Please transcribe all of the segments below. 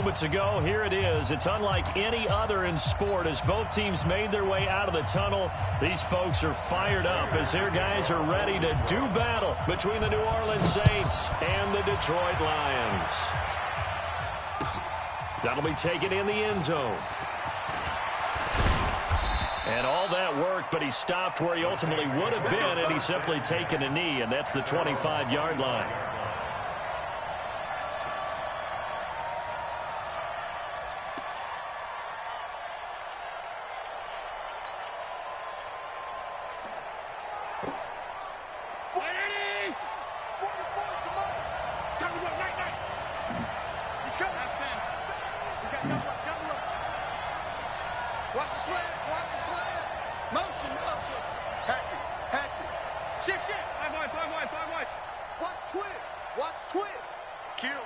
moments ago. Here it is. It's unlike any other in sport as both teams made their way out of the tunnel. These folks are fired up as their guys are ready to do battle between the New Orleans Saints and the Detroit Lions. That'll be taken in the end zone. And all that work, but he stopped where he ultimately would have been, and he's simply taken a knee, and that's the 25-yard line. Watch the slant. Watch the slant. Motion. Hatchet. Shift. 5 wide. Watch twist. Kill.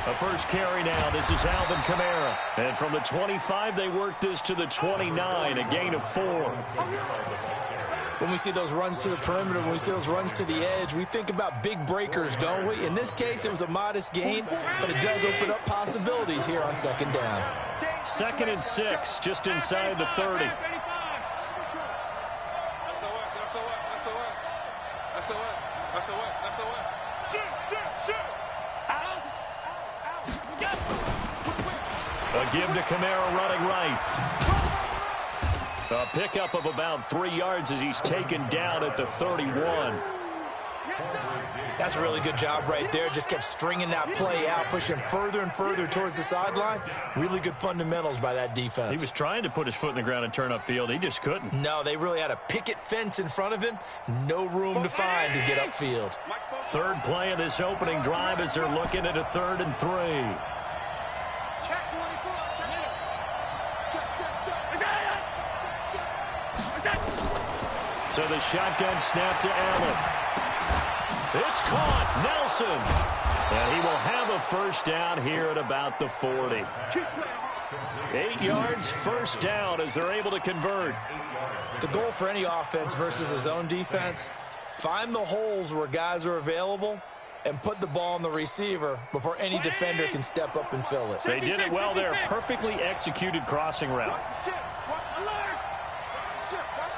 A first carry now. This is Alvin Kamara. And from the 25, they work this to the 29, a gain of 4. When we see those runs to the perimeter, when we see those runs to the edge, we think about big breakers, don't we? In this case, it was a modest gain, but it does open up possibilities here on second down. 2nd and 6, just inside the 30. A give to Kamara running right. A pickup of about 3 yards as he's taken down at the 31. That's a really good job right there. Just kept stringing that play out, pushing further and further towards the sideline. Really good fundamentals by that defense. He was trying to put his foot in the ground and turn upfield. He just couldn't. No, they really had a picket fence in front of him. No room to find to get upfield. Third play of this opening drive as they're looking at a 3rd and 3. So the shotgun snap to Allen. It's caught. Nelson. And he will have a first down here at about the 40. 8 yards, first down as they're able to convert. The goal for any offense versus his own defense, find the holes where guys are available and put the ball on the receiver before any defender can step up and fill it. They did it well there. Perfectly executed crossing route. Watch the shift. Watch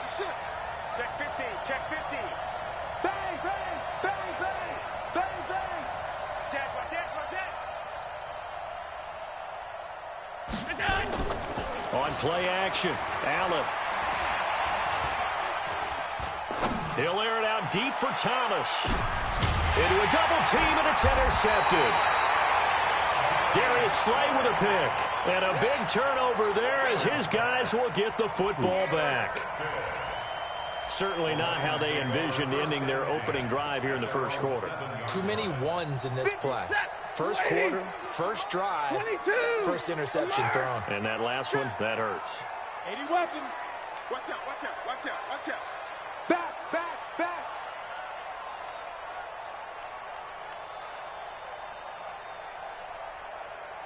the shift. Check 50. Bang. Watch On play action, Allen. He'll air it out deep for Thomas. Into a double team, and it's intercepted. Darius Slay with a pick. And a big turnover there as his guys will get the football back. Certainly not how they envisioned ending their opening drive here in the first quarter. Too many ones in this play. First quarter, first drive, first interception thrown. And that last one, that hurts. 80 weapon. Watch out. Back.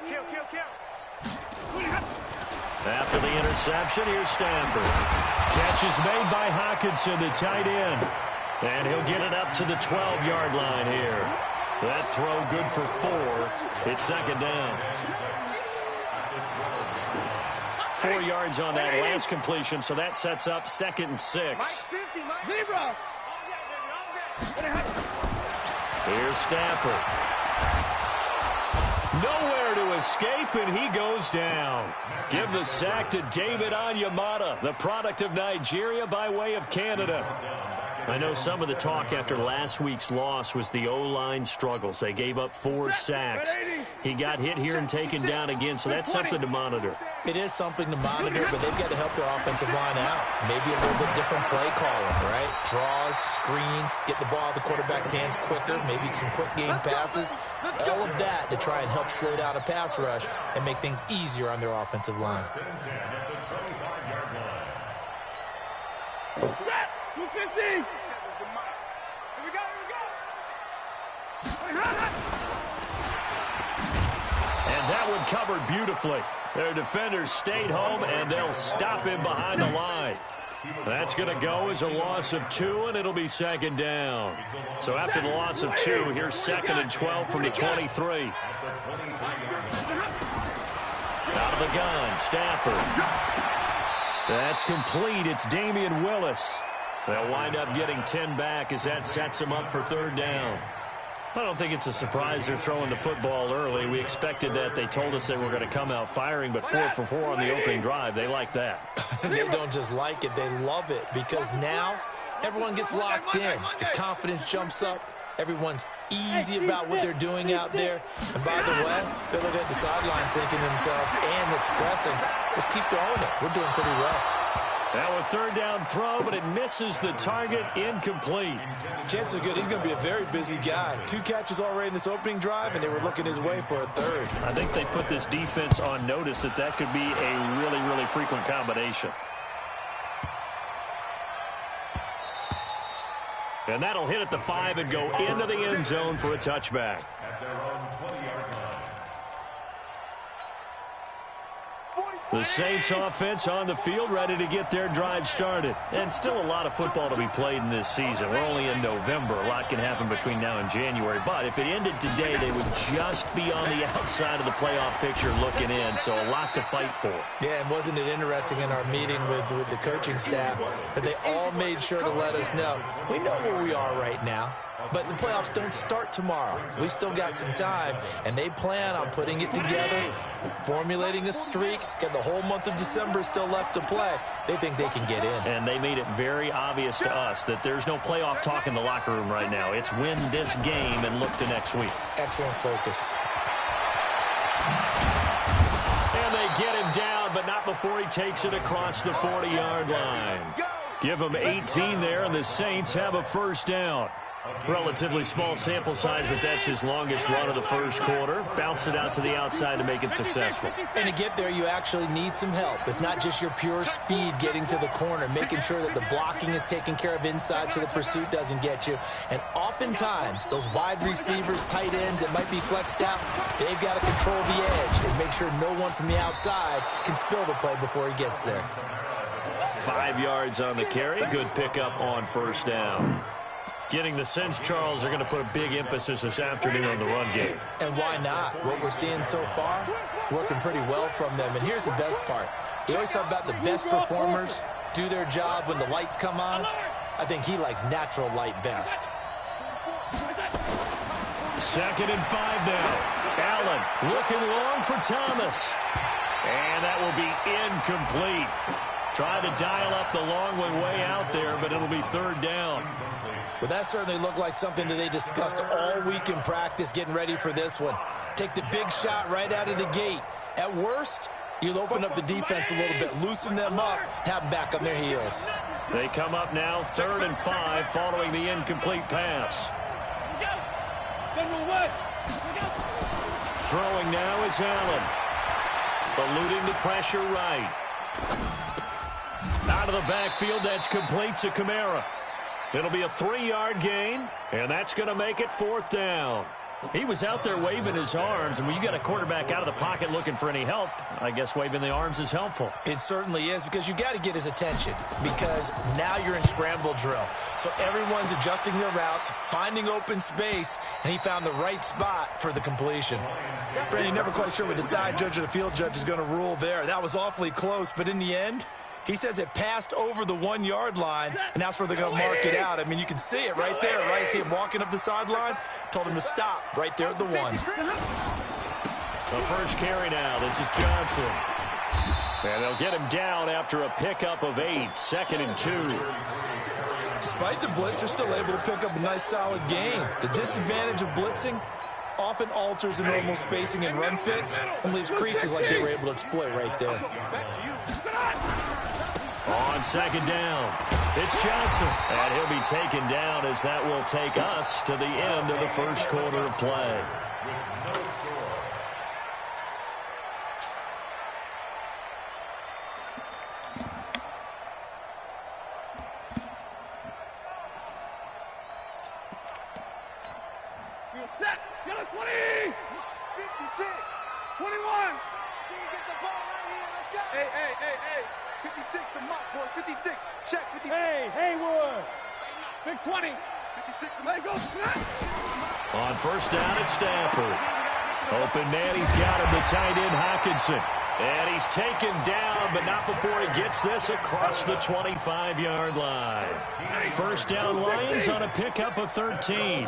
Kill. After the interception, here's Stanford. Catch is made by Hockenson, the tight end. And he'll get it up to the 12-yard line here. That throw good for 4. It's second down. 4 yards on that last completion, so that sets up 2nd and 6. Here's Stanford. Nowhere to escape, and he goes down. Give the sack to David Onyemata, the product of Nigeria by way of Canada. I know some of the talk after last week's loss was the O-line struggles. They gave up 4 sacks. He got hit here and taken down again, so that's something to monitor. It is something to monitor, but they've got to help their offensive line out. Maybe a little bit different play calling, right? Draws, screens, get the ball out of the quarterback's hands quicker, maybe some quick game passes. All of that to try and help slow down a pass rush and make things easier on their offensive line. 250. Here we go. And that one covered beautifully. Their defenders stayed home, and they'll stop him behind the line. That's going to go as a loss of 2, and it'll be second down. So after the loss of 2, here's second and 12 from the 23. Out of the gun, Stafford. That's complete. It's Damian Willis. They'll wind up getting 10 back as that sets them up for third down. I don't think it's a surprise they're throwing the football early. We expected that. They told us they were going to come out firing, but 4 for 4 on the opening drive. They like that. They don't just like it. They love it because now everyone gets locked in. The confidence jumps up. Everyone's easy about what they're doing out there. And by the way, they're looking at the sideline thinking to themselves and expressing, let's keep throwing it. We're doing pretty well. Now a third down throw, but it misses the target, incomplete. Chances are good he's going to be a very busy guy. 2 catches already in this opening drive, and they were looking his way for a third. I think they put this defense on notice that that could be a really, really frequent combination. And that'll hit at the 5 and go into the end zone for a touchback. The Saints offense on the field, ready to get their drive started. And still a lot of football to be played in this season. We're only in November. A lot can happen between now and January. But if it ended today, they would just be on the outside of the playoff picture looking in. So a lot to fight for. Yeah, and wasn't it interesting in our meeting with the coaching staff that they all made sure to let us know, we know where we are right now. But the playoffs don't start tomorrow. We still got some time, and they plan on putting it together, formulating a streak, get the whole month of December still left to play. They think they can get in. And they made it very obvious to us that there's no playoff talk in the locker room right now. It's win this game and look to next week. Excellent focus. And they get him down, but not before he takes it across the 40-yard line. Give him 18 there, and the Saints have a first down. Relatively small sample size, but that's his longest run of the first quarter. Bounced it out to the outside to make it successful. And to get there, you actually need some help. It's not just your pure speed getting to the corner, making sure that the blocking is taken care of inside so the pursuit doesn't get you. And oftentimes, those wide receivers, tight ends that might be flexed out, they've got to control the edge and make sure no one from the outside can spill the play before he gets there. 5 yards on the carry. Good pickup on first down. Getting the sense, Charles, they're going to put a big emphasis this afternoon on the run game. And why not? What we're seeing so far, working pretty well from them. And here's the best part. We always talk about the best performers do their job when the lights come on. I think he likes natural light best. 2nd and 5 now. Allen looking long for Thomas. And that will be incomplete. Try to dial up the long one way out there, but it'll be third down. Well, that certainly looked like something that they discussed all week in practice getting ready for this one. Take the big shot right out of the gate. At worst, you'll open up the defense a little bit, loosen them up, have them back on their heels. They come up now 3rd and 5 following the incomplete pass. Throwing now is Allen. Eluding the pressure right. Out of the backfield, that's complete to Kamara. It'll be a 3-yard gain, and that's going to make it 4th down. He was out there waving his arms, and when you got a quarterback out of the pocket looking for any help, I guess waving the arms is helpful. It certainly is, because you got to get his attention, because now you're in scramble drill. So everyone's adjusting their routes, finding open space, and he found the right spot for the completion. Brandon, you're never quite sure what the side judge or the field judge is going to rule there. That was awfully close, but in the end, he says it passed over the 1-yard line, and that's where they're going to mark it out. I mean, you can see it right there, right? See him walking up the sideline. Told him to stop right there at the 1. The first carry now. This is Johnson. And they'll get him down after a pickup of 8. 2nd and 2. Despite the blitz, they're still able to pick up a nice, solid gain. The disadvantage of blitzing often alters the normal spacing and run fits and leaves creases like they were able to exploit right there. On 2nd down, it's Johnson. And he'll be taken down as that will take us to the end of the first quarter of play. Set. Get a 20. 56. 21. Can you get the ball right here? Let's go. Hey. 56 the mark, boys. 56. Hey, Haywood. Big 20. Let it go, snap. On first down, it's Stafford. Open man, he's got him, the tight end, Hockenson. And he's taken down, but not before he gets this across the 25-yard line. First down, Lions on a pickup of 13.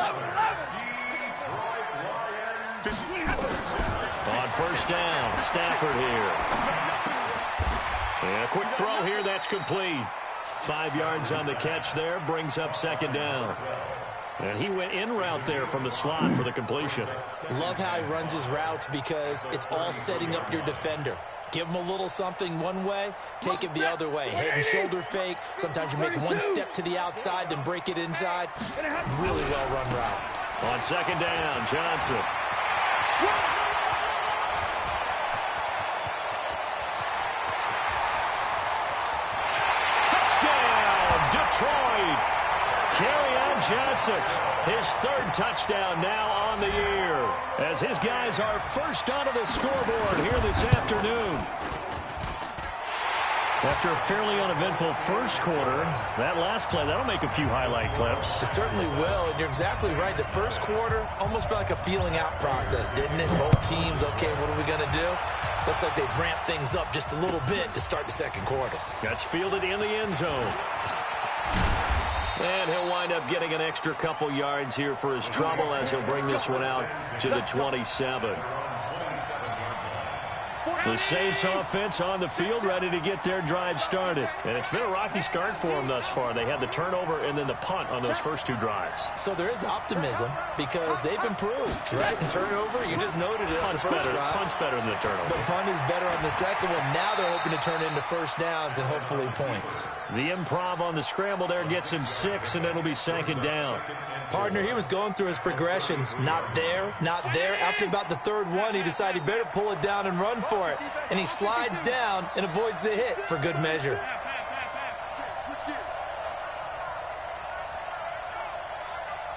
On first down, Stafford here. And a quick throw here, that's complete. 5 yards on the catch there, brings up second down. And he went in route there from the slot for the completion. Love how he runs his routes because it's all setting up your defender. Give him a little something one way, take it the other way. Head and shoulder fake. Sometimes you make one step to the outside, then break it inside. Really well-run route. On second down, Johnson. Touchdown, Detroit. Kerryon Johnson, his third touchdown now on the year, as his guys are first onto the scoreboard here this afternoon. After a fairly uneventful first quarter, that last play, that'll make a few highlight clips. It certainly will, and you're exactly right. The first quarter almost felt like a feeling out process, didn't it? Both teams, okay, what are we going to do? Looks like they ramped things up just a little bit to start the second quarter. That's fielded in the end zone. And he'll wind up getting an extra couple yards here for his trouble as he'll bring this one out to the 27. The Saints offense on the field, ready to get their drive started. And it's been a rocky start for them thus far. They had the turnover and then the punt on those first two drives. So there is optimism because they've improved, right? And turnover, you just noted it. Punt's better than the turnover. The punt is better on the second one. Now they're hoping to turn into first downs and hopefully points. The improv on the scramble there gets him 6, and it'll be second down. Partner, he was going through his progressions. Not there, not there. After about the third one, he decided he better pull it down and run for it. And he slides down and avoids the hit for good measure.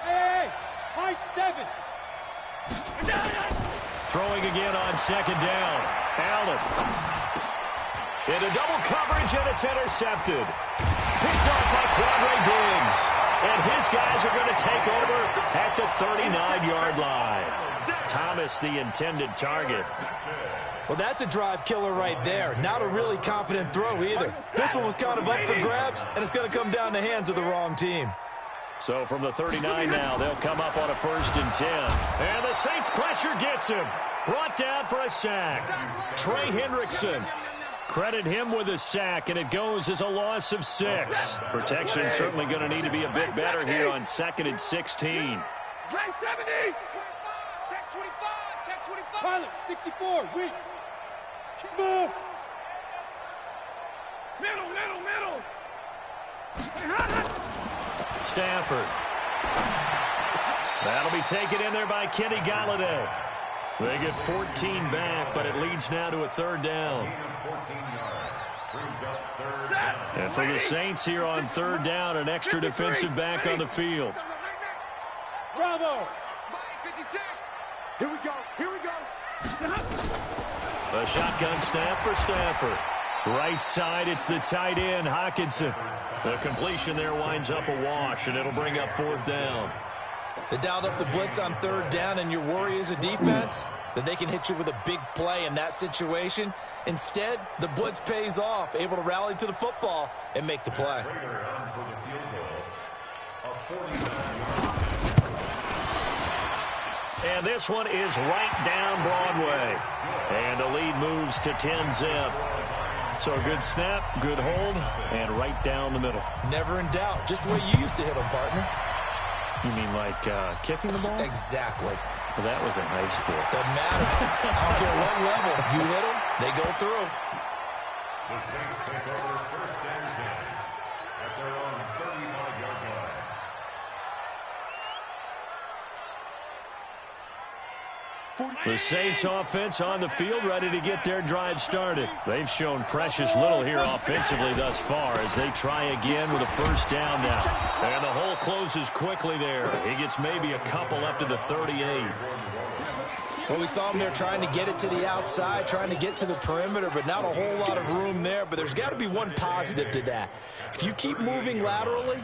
Hey, high 7. Throwing again on second down. Allen. Into double coverage, and it's intercepted. Picked off by Quadre Diggs. And his guys are going to take over at the 39-yard line. Thomas, the intended target. Well, that's a drive killer right there. Not a really confident throw either. This one was kind of up for grabs, and it's going to come down the hands of the wrong team. So from the 39 now, they'll come up on a 1st and 10. And the Saints pressure gets him. Brought down for a sack. Trey Hendrickson. Credit him with a sack, and it goes as a loss of 6. Protection certainly going to need to be a bit better here on 2nd and 16. Drag 70. Check 25. Check 25. Pilot 64. Weak. Smooth. Middle. Stafford. That'll be taken in there by Kenny Galladay. They get 14 back, but it leads now to a 3rd down. And for the Saints here on 3rd down, an extra defensive back on the field. Bravo. Here we go. A shotgun snap for Stafford. Right side, it's the tight end, Hockenson. The completion there winds up a wash, and it'll bring up 4th down. They dialed up the blitz on 3rd down, and your worry as a defense that they can hit you with a big play in that situation. Instead, the blitz pays off, able to rally to the football and make the play. And this one is right down Broadway. And the lead moves to 10-zip. So a good snap, good hold, and right down the middle. Never in doubt. Just the way you used to hit them, partner. You mean like kicking the ball? Exactly. Well, that was in high school. Doesn't matter. I don't care what level. You hit them, they go through. The Saints take over 1st and 10 at their own 35-yard line. The Saints offense on the field, ready to get their drive started. They've shown precious little here offensively thus far as they try again with a 1st down now. And the hole closes quickly there. He gets maybe a couple up to the 38. Well, we saw him there trying to get it to the outside, trying to get to the perimeter, but not a whole lot of room there. But there's got to be one positive to that. If you keep moving laterally,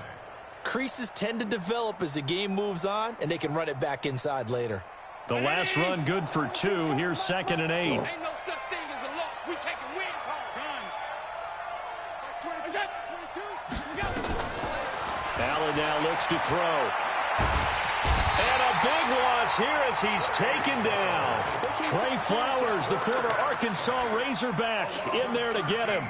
creases tend to develop as the game moves on, and they can run it back inside later. The last run good for 2. Here's 2nd and 8. Ain't no such thing as a loss. We take a win call. Is that 22? We got it. Allen now looks to throw. And a big loss here as he's taken down. Trey Flowers, the former Arkansas Razorback, in there to get him.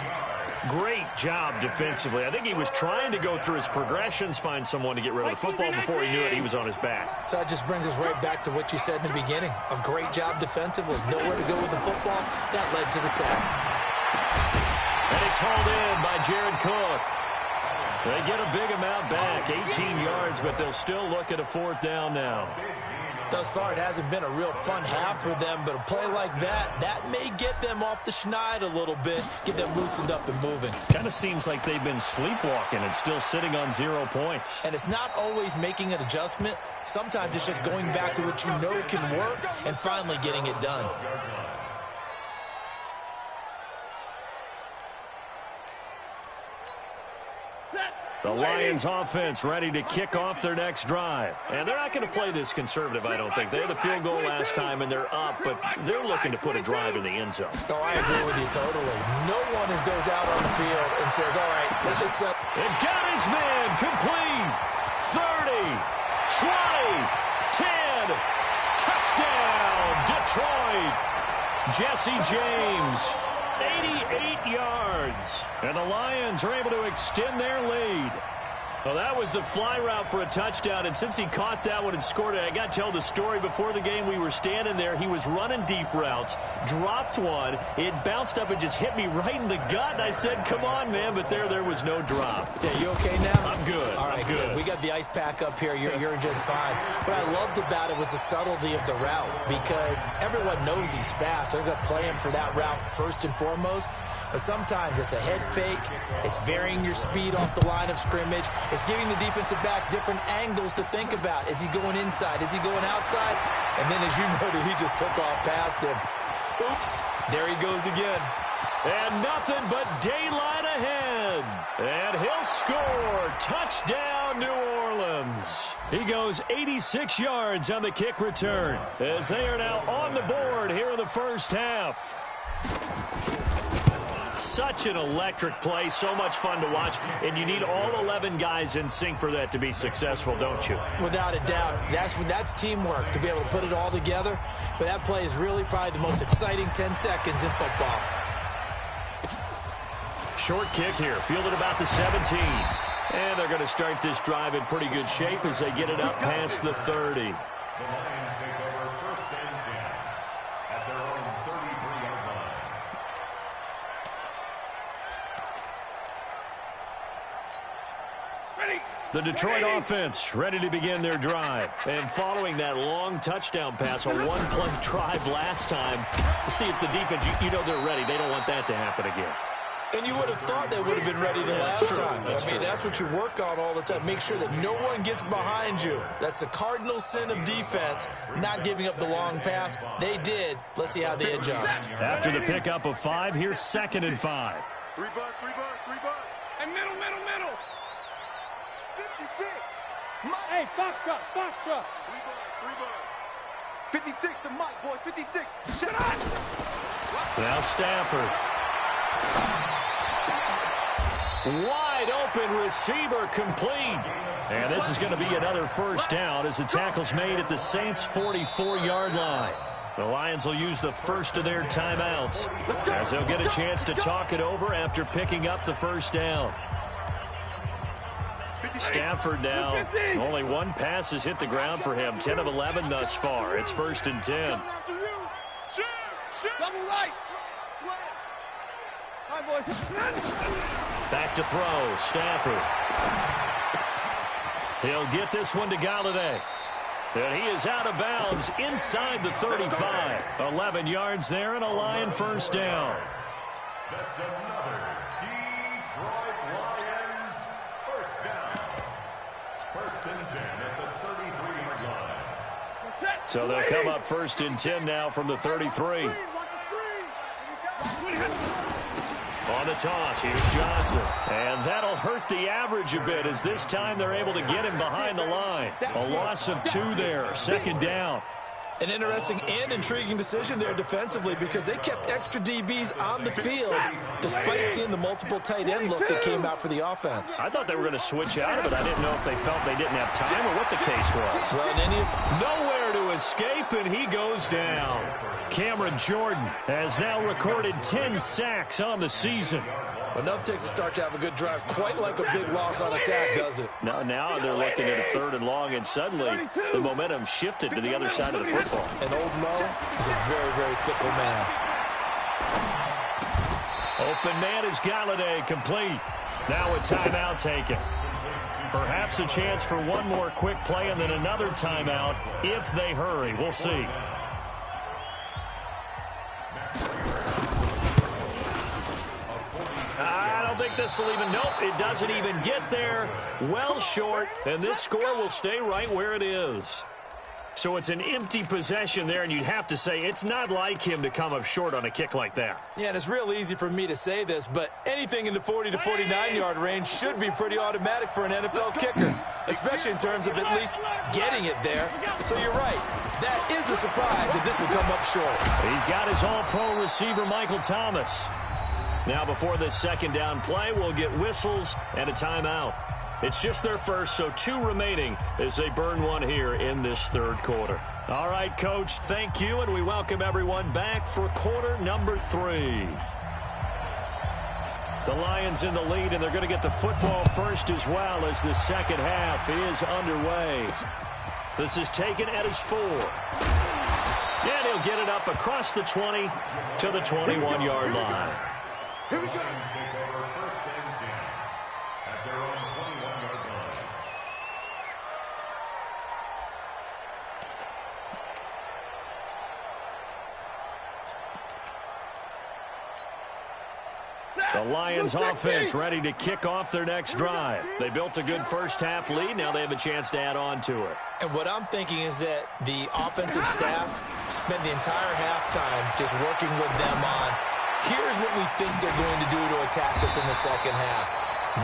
Great job defensively. I think he was trying to go through his progressions, find someone to get rid of the football. Before he knew it, he was on his back. So that just brings us right back to what you said in the beginning. A great job defensively. Nowhere to go with the football. That led to the sack. And it's hauled in by Jared Cook. They get a big amount back, 18 yards, but they'll still look at a 4th down now. Thus far, it hasn't been a real fun half for them, but a play like that may get them off the schneid a little bit, get them loosened up and moving. Kind of seems like they've been sleepwalking and still sitting on 0 points. And it's not always making an adjustment. Sometimes it's just going back to what you know can work and finally getting it done. The Lions offense ready to kick off their next drive. And they're not going to play this conservative, I don't think. They had the field goal last time, and they're up, but they're looking to put a drive in the end zone. Oh, I agree with you totally. No one goes out on the field and says, all right, let's just set. It got his man complete. 30, 20, 10. Touchdown, Detroit. Jesse James. 88 yards. And the Lions are able to extend their lead. Well, that was the fly route for a touchdown, and since he caught that one and scored it, I got to tell the story. Before the game, we were standing there. He was running deep routes, dropped one. It bounced up and just hit me right in the gut, and I said, come on, man, but there was no drop. Yeah, you okay now? I'm good. All right, I'm good. We got the ice pack up here. You're just fine. What I loved about it was the subtlety of the route, because everyone knows he's fast. They're going to play him for that route first and foremost. But sometimes it's a head fake. It's varying your speed off the line of scrimmage. It's giving the defensive back different angles to think about. Is he going inside? Is he going outside? And then, as you noted, he just took off past him. Oops, there he goes again. And nothing but daylight ahead. And he'll score. Touchdown, New Orleans. He goes 86 yards on the kick return as they are now on the board here in the first half. Such an electric play, so much fun to watch, and you need all 11 guys in sync for that to be successful, don't you? Without a doubt. That's teamwork, to be able to put it all together. But that play is really probably the most exciting 10 seconds in football. Short kick here, fielded about the 17. And they're going to start this drive in pretty good shape as they get it up past the 30. The Lions take over 1st and 10 at their own 33-yard line. The Detroit offense ready to begin their drive. And following that long touchdown pass, a one-play drive last time, see if the defense, you know they're ready. They don't want that to happen again. And you would have thought they would have been ready the last time. That's what you work on all the time. Make sure that no one gets behind you. That's the cardinal sin of defense, not giving up the long pass. They did. Let's see how they adjust. After the pickup of 5, here's 2nd and 5. 3 bucks. And middle. 56. Hey, Foxtrot. 3 bucks. 56 to Mike, boys. 56. Shut up. Now Stafford. Wide open receiver complete. And this is going to be another first down as the tackle's made at the Saints' 44-yard line. The Lions will use the first of their timeouts as they'll get a chance to talk it over after picking up the first down. Stafford now, only one pass has hit the ground for him, 10 of 11 thus far. It's 1st and 10. Double right. Hi, boys. Back to throw, Stafford. He'll get this one to Galladay. And he is out of bounds inside the 35. 11 yards there and a Lion first down. That's another Detroit Lions first down. 1st and 10 at the 33-yard line. So they'll come up 1st and 10 now from the 33. On the toss, here's Johnson. And that'll hurt the average a bit as this time they're able to get him behind the line. A loss of 2 there, 2nd down. An interesting and intriguing decision there defensively because they kept extra DBs on the field despite seeing the multiple tight end look that came out for the offense. I thought they were going to switch out of it. I didn't know if they felt they didn't have time or what the case was. Well, nowhere to escape, and he goes down. Cameron Jordan has now recorded 10 sacks on the season. Enough takes a start to have a good drive, quite like a big loss on a sack, does it? Now they're looking at a 3rd and long, and suddenly the momentum shifted to the other side of the football. And old Mo is a very, very fickle man. Open man is Galladay, complete. Now a timeout taken. Perhaps a chance for one more quick play and then another timeout if they hurry. We'll see. I don't think this will even, nope, it doesn't even get there. Well short, and this score will stay right where it is. So it's an empty possession there, and you'd have to say it's not like him to come up short on a kick like that. Yeah, and it's real easy for me to say this, but anything in the 40 to 49-yard range should be pretty automatic for an NFL kicker, especially in terms of at least getting it there. So you're right. That is a surprise if this would come up short. He's got his all-pro receiver, Michael Thomas. Now before this 2nd down play, we'll get whistles and a timeout. It's just their first, so 2 remaining as they burn one here in this 3rd quarter. All right, Coach, thank you, and we welcome everyone back for quarter number 3. The Lions in the lead, and they're going to get the football first as well as the 2nd half is underway. This is taken at his 4. And he'll get it up across the 20 to the 21-yard line. Here we go. Take over 1st and 10 at their own 21-yard line. The Lions offense ready to kick off their next drive. They built a good 1st half lead. Now they have a chance to add on to it. And what I'm thinking is that the offensive staff spent the entire halftime just working with them on, here's what we think they're going to do to attack us in the 2nd half.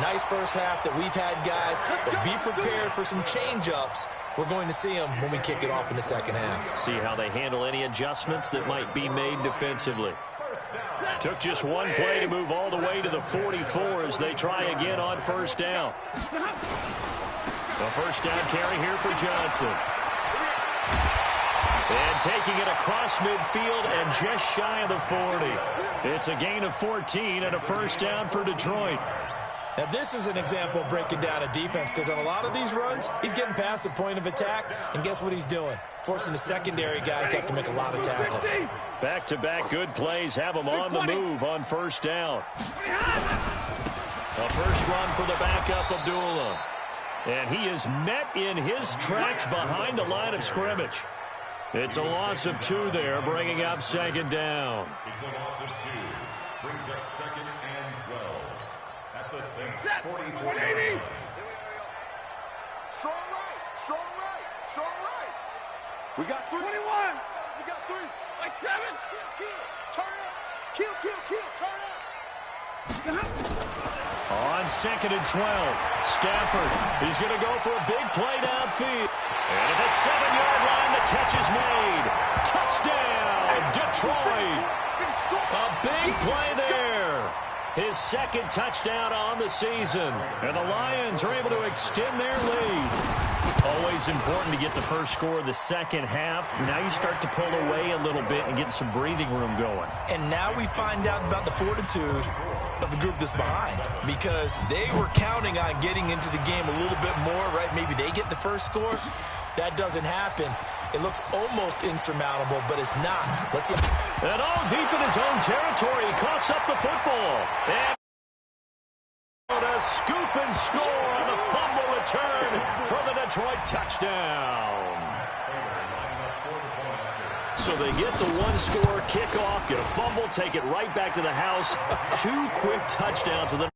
Nice 1st half that we've had, guys, but be prepared for some change-ups. We're going to see them when we kick it off in the 2nd half. See how they handle any adjustments that might be made defensively. Took just one play to move all the way to the 44 as they try again on 1st down. The 1st down carry here for Johnson. And taking it across midfield and just shy of the 40. It's a gain of 14 and a 1st down for Detroit. Now, this is an example of breaking down a defense because on a lot of these runs, he's getting past the point of attack, and guess what he's doing? Forcing the secondary guys to have to make a lot of tackles. Back-to-back good plays have him on the move on 1st down. A first run for the backup, Abdullah. And he is met in his tracks behind the line of scrimmage. It's a loss of 2 there, bringing up 2nd down. It's a loss of 2. Brings up 2nd and 12. At the Saints 44-yard line. Strong right, strong right, strong right. We got 3. 21. We got 3. Like 7. Turn up. Kill, turn up. On 2nd and 12, Stafford, he's going to go for a big play downfield. And at the 7-yard line, the catch is made. Touchdown, Detroit. A big play there. His 2nd touchdown on the season. And the Lions are able to extend their lead. Always important to get the first score of the 2nd half. Now you start to pull away a little bit and get some breathing room going. And now we find out about the fortitude of the group that's behind, because they were counting on getting into the game a little bit more, right? Maybe they get the first score. That doesn't happen. It looks almost insurmountable, but it's not. Let's see. And all deep in his own territory, he coughs up the football. And a scoop and score on the fumble return for the Detroit touchdown. So they get the 1-score kickoff, get a fumble, take it right back to the house. 2 quick touchdowns with